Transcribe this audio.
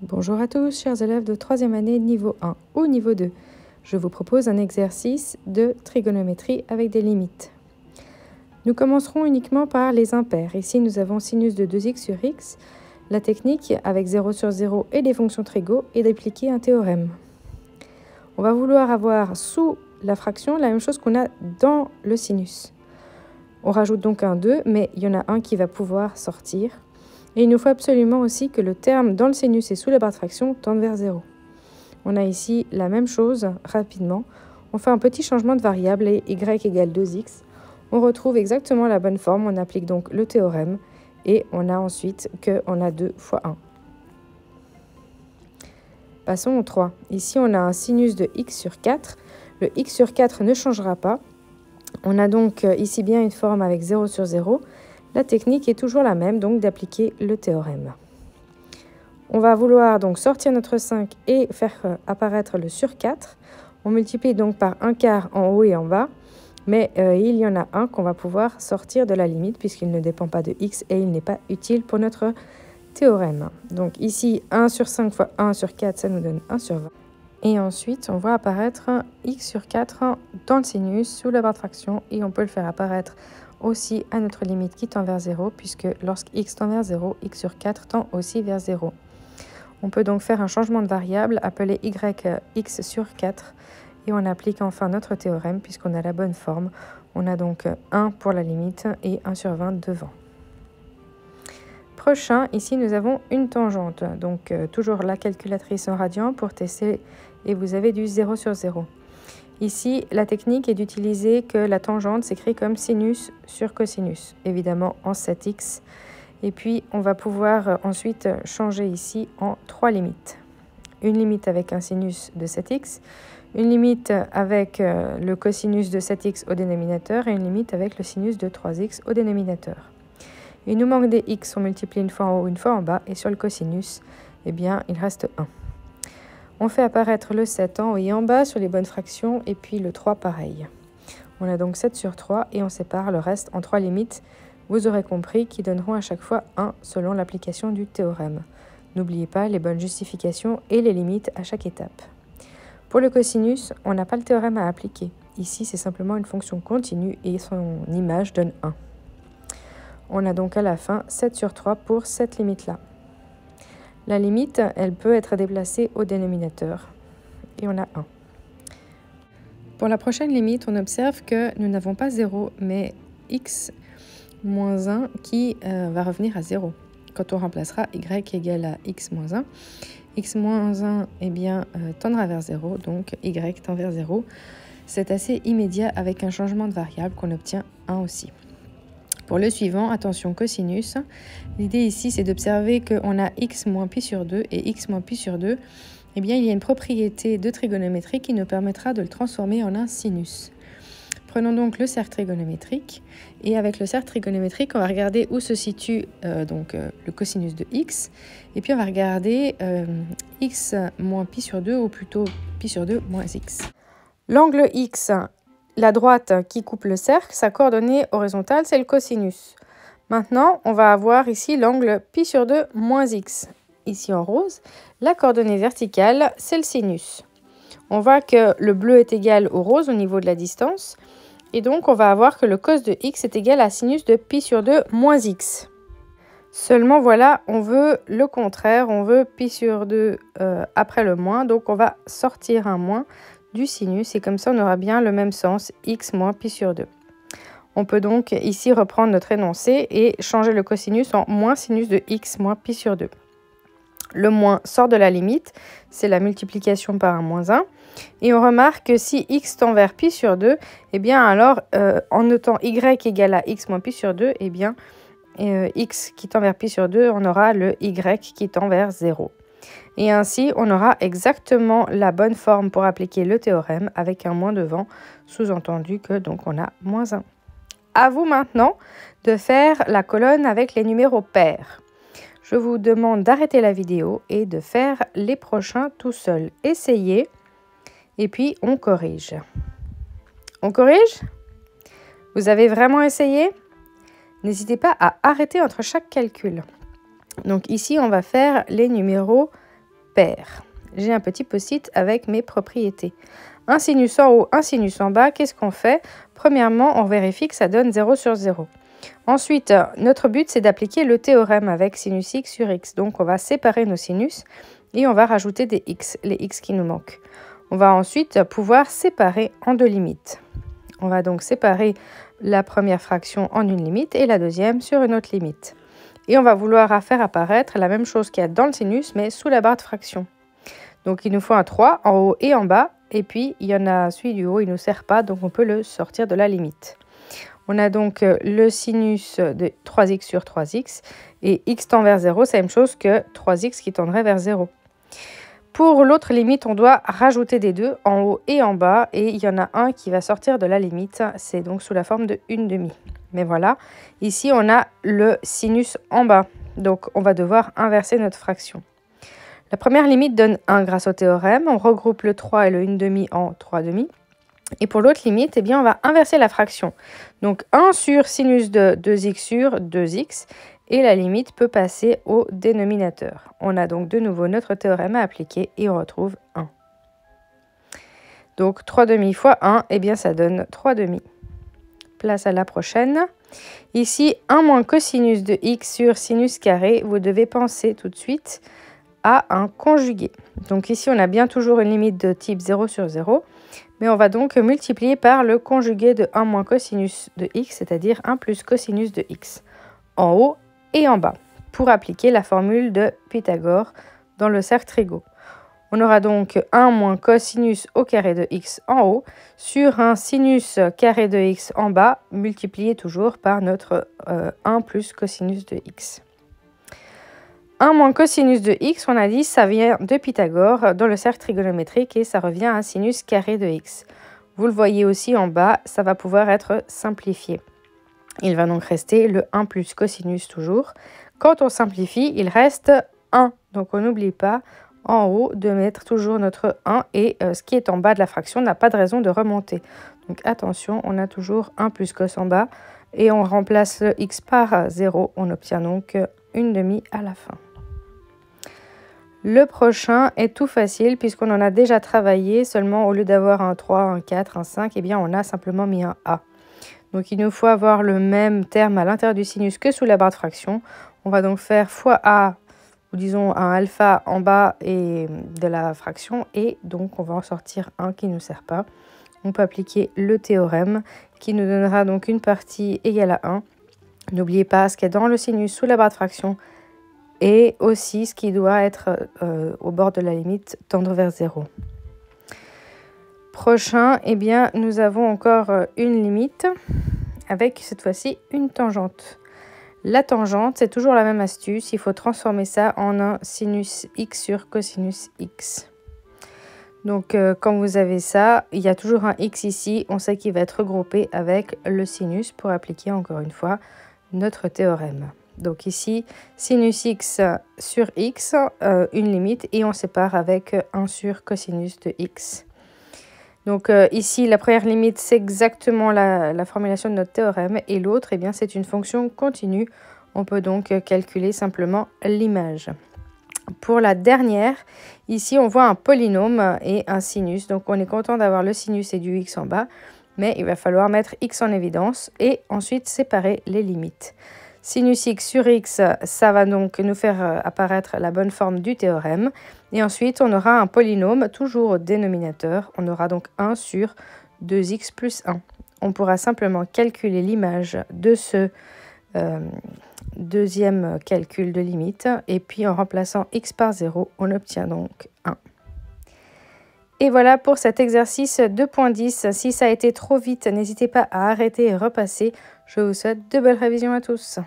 Bonjour à tous, chers élèves de 3e année niveau 1 ou niveau 2. Je vous propose un exercice de trigonométrie avec des limites. Nous commencerons uniquement par les impairs. Ici, nous avons sinus de 2x sur x. La technique, avec 0 sur 0 et des fonctions trigo, est d'appliquer un théorème. On va vouloir avoir sous la fraction la même chose qu'on a dans le sinus. On rajoute donc un 2, mais il y en a un qui va pouvoir sortir. Et il nous faut absolument aussi que le terme dans le sinus et sous la barre de fraction tende vers 0. On a ici la même chose rapidement. On fait un petit changement de variable et y égale 2x. On retrouve exactement la bonne forme. On applique donc le théorème et on a ensuite qu'on a 2 fois 1. Passons au 3. Ici, on a un sinus de x sur 4. Le x sur 4 ne changera pas. On a donc ici bien une forme avec 0 sur 0. La technique est toujours la même, donc d'appliquer le théorème. On va vouloir donc sortir notre 5 et faire apparaître le sur 4. On multiplie donc par 1/4 en haut et en bas, mais il y en a un qu'on va pouvoir sortir de la limite puisqu'il ne dépend pas de x et il n'est pas utile pour notre théorème. Donc ici, 1 sur 5 fois 1 sur 4, ça nous donne 1 sur 20. Et ensuite, on voit apparaître x sur 4 dans le sinus sous la barre de fraction et on peut le faire apparaître aussi à notre limite qui tend vers 0, puisque lorsque x tend vers 0, x sur 4 tend aussi vers 0. On peut donc faire un changement de variable appelé x sur 4 et on applique enfin notre théorème puisqu'on a la bonne forme. On a donc 1 pour la limite et 1 sur 20 devant. Prochain, ici nous avons une tangente, donc toujours la calculatrice en radians pour tester et vous avez du 0 sur 0. Ici, la technique est d'utiliser que la tangente s'écrit comme sinus sur cosinus, évidemment en 7x. Et puis, on va pouvoir ensuite changer ici en 3 limites. Une limite avec un sinus de 7x, une limite avec le cosinus de 7x au dénominateur et une limite avec le sinus de 3x au dénominateur. Il nous manque des x, on multiplie une fois en haut, une fois en bas, et sur le cosinus, eh bien, il reste 1. On fait apparaître le 7 en haut et en bas sur les bonnes fractions et puis le 3 pareil. On a donc 7 sur 3 et on sépare le reste en 3 limites. Vous aurez compris qui donneront à chaque fois 1 selon l'application du théorème. N'oubliez pas les bonnes justifications et les limites à chaque étape. Pour le cosinus, on n'a pas le théorème à appliquer. Ici, c'est simplement une fonction continue et son image donne 1. On a donc à la fin 7 sur 3 pour cette limite-là. La limite, elle peut être déplacée au dénominateur. Et on a 1. Pour la prochaine limite, on observe que nous n'avons pas 0, mais x moins 1 qui va revenir à 0. Quand on remplacera y égale à x moins 1, x moins 1 eh bien, tendra vers 0, donc y tend vers 0. C'est assez immédiat avec un changement de variable qu'on obtient 1 aussi. Pour le suivant, attention cosinus, l'idée ici c'est d'observer qu'on a x moins pi sur 2 et x moins pi sur 2, eh bien il y a une propriété de trigonométrie qui nous permettra de le transformer en un sinus. Prenons donc le cercle trigonométrique et avec le cercle trigonométrique on va regarder où se situe le cosinus de x et puis on va regarder x moins pi sur 2 ou plutôt pi sur 2 moins x. L'angle x, la droite qui coupe le cercle, sa coordonnée horizontale, c'est le cosinus. Maintenant, on va avoir ici l'angle pi sur 2 moins x. Ici en rose, la coordonnée verticale, c'est le sinus. On voit que le bleu est égal au rose au niveau de la distance. Et donc, on va avoir que le cos de x est égal à sinus de pi sur 2 moins x. Seulement, voilà, on veut le contraire. On veut pi sur 2 après le moins. Donc, on va sortir un moins du sinus et comme ça on aura bien le même sens, x moins pi sur 2. On peut donc ici reprendre notre énoncé et changer le cosinus en moins sinus de x moins pi sur 2. Le moins sort de la limite, c'est la multiplication par un moins 1. Et on remarque que si x tend vers pi sur 2, eh bien alors en notant y égale à x moins pi sur 2, eh bien x qui tend vers pi sur 2, on aura le y qui tend vers 0. Et ainsi, on aura exactement la bonne forme pour appliquer le théorème avec un moins devant, sous-entendu que donc on a moins 1. À vous maintenant de faire la colonne avec les numéros pairs. Je vous demande d'arrêter la vidéo et de faire les prochains tout seul. Essayez et puis on corrige. On corrige? Vous avez vraiment essayé? N'hésitez pas à arrêter entre chaque calcul. Donc ici, on va faire les numéros paire. J'ai un petit post-it avec mes propriétés. Un sinus en haut, un sinus en bas. Qu'est-ce qu'on fait? Premièrement, on vérifie que ça donne 0 sur 0. Ensuite, notre but, c'est d'appliquer le théorème avec sinus x sur x. Donc, on va séparer nos sinus et on va rajouter des x, les x qui nous manquent. On va ensuite pouvoir séparer en deux limites. On va donc séparer la première fraction en une limite et la deuxième sur une autre limite. Et on va vouloir faire apparaître la même chose qu'il y a dans le sinus, mais sous la barre de fraction. Donc, il nous faut un 3 en haut et en bas. Et puis, il y en a celui du haut, il ne nous sert pas, donc on peut le sortir de la limite. On a donc le sinus de 3x sur 3x. Et x tend vers 0, c'est la même chose que 3x qui tendrait vers 0. Pour l'autre limite, on doit rajouter des 2 en haut et en bas. Et il y en a un qui va sortir de la limite. C'est donc sous la forme de 1/2. Mais voilà, ici, on a le sinus en bas. Donc, on va devoir inverser notre fraction. La première limite donne 1 grâce au théorème. On regroupe le 3 et le 1/2 en 3/2. Et pour l'autre limite, eh bien, on va inverser la fraction. Donc 1 sur sinus de 2x sur 2x. Et la limite peut passer au dénominateur. On a donc de nouveau notre théorème à appliquer et on retrouve 1. Donc 3/2 fois 1, eh bien, ça donne 3/2. Place à la prochaine. Ici, 1 moins cosinus de x sur sinus carré. Vous devez penser tout de suite à un conjugué. Donc ici, on a bien toujours une limite de type 0 sur 0, mais on va donc multiplier par le conjugué de 1 moins cosinus de x, c'est-à-dire 1 plus cosinus de x, en haut et en bas, pour appliquer la formule de Pythagore dans le cercle trigo. On aura donc 1 moins cosinus au carré de x en haut sur un sinus carré de x en bas, multiplié toujours par notre 1 plus cosinus de x. 1 moins cosinus de x, on a dit, ça vient de Pythagore dans le cercle trigonométrique et ça revient à un sinus carré de x. Vous le voyez aussi en bas, ça va pouvoir être simplifié. Il va donc rester le 1 plus cosinus toujours. Quand on simplifie, il reste 1. Donc on n'oublie pas en haut de mettre toujours notre 1 et ce qui est en bas de la fraction n'a pas de raison de remonter. Donc attention, on a toujours 1 plus cos en bas et on remplace le x par 0. On obtient donc 1/2 à la fin. Le prochain est tout facile puisqu'on en a déjà travaillé, seulement au lieu d'avoir un 3, un 4, un 5, eh bien on a simplement mis un a. Donc il nous faut avoir le même terme à l'intérieur du sinus que sous la barre de fraction. On va donc faire fois a, ou disons un alpha en bas et de la fraction, et donc on va en sortir un qui ne nous sert pas. On peut appliquer le théorème qui nous donnera donc une partie égale à 1. N'oubliez pas ce qu'il y a dans le sinus sous la barre de fraction, et aussi ce qui doit être au bord de la limite, tendre vers 0. Prochain, eh bien, nous avons encore une limite avec cette fois-ci une tangente. La tangente, c'est toujours la même astuce, il faut transformer ça en un sinus x sur cosinus x. Donc quand vous avez ça, il y a toujours un x ici, on sait qu'il va être regroupé avec le sinus pour appliquer encore une fois notre théorème. Donc ici, sinus x sur x, une limite, et on sépare avec 1 sur cosinus de x. Donc ici, la première limite, c'est exactement la formulation de notre théorème, et l'autre, eh bien, c'est une fonction continue. On peut donc calculer simplement l'image. Pour la dernière, ici, on voit un polynôme et un sinus. Donc on est content d'avoir le sinus et du x en bas, mais il va falloir mettre x en évidence et ensuite séparer les limites. Sinus x sur x, ça va donc nous faire apparaître la bonne forme du théorème. Et ensuite, on aura un polynôme, toujours au dénominateur. On aura donc 1 sur 2x plus 1. On pourra simplement calculer l'image de ce deuxième calcul de limite. Et puis, en remplaçant x par 0, on obtient donc 1. Et voilà pour cet exercice 2.10. Si ça a été trop vite, n'hésitez pas à arrêter et repasser. Je vous souhaite de belles révisions à tous.